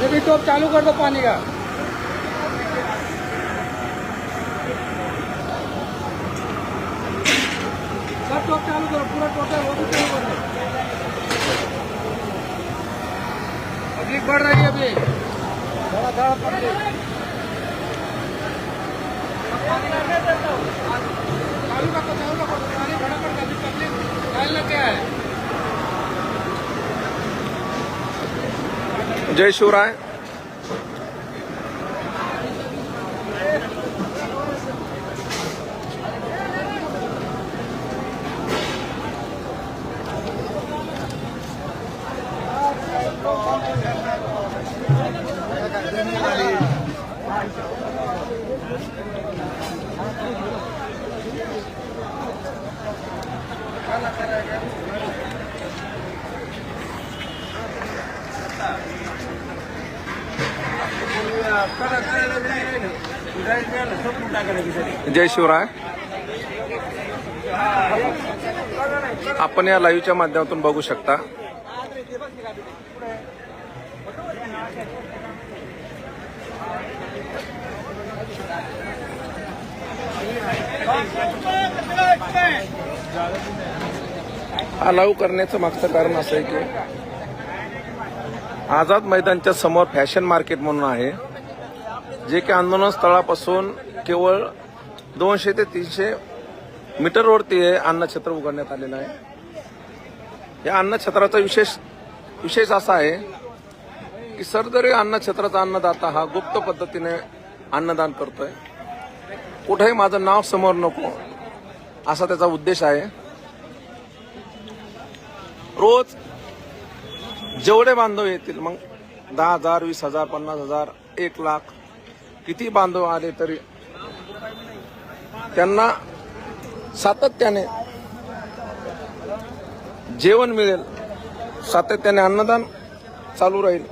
सभी टॉप चालू कर दो पानी का। सब टॉप चालू करो, पूरा टोटल वो भी चालू कर दो। पब्लिक बढ़ रही है अभी, थोड़ा थोड़ा पब्लिक। चालू रखो, पानी भरा कर अभी पब्लिक लाइन लग गया है। जय शिवराय। जय शिवराय। आपण या लाईव्हच्या माध्यमातून बघू शकता हा लाईव्ह करण्याचं मागचं कारण असं आहे की आझाद मैदानच्या समोर फॅशन मार्केट म्हणून आहे, जे की आंदोलन स्थळापासून केवळ 200 ते 300 मीटरवरती हे अन्नछत्र उघडण्यात आलेलं आहे। या अन्नछत्राचा विशेष असा आहे की सरदरी अन्नछत्राचा अन्नदाता हा गुप्त पद्धतीने अन्नदान करतोय, कुठेही माझं नाव समोर नको असा त्याचा उद्देश आहे। रोज जेवढे बांधव येतील, मग 10,000, 20,000, 50,000, 1,00,000 किती बांधव आले तरी त्यांना सातत्याने जेवण मिळेल, सातत्याने अन्नदान चालू राहील।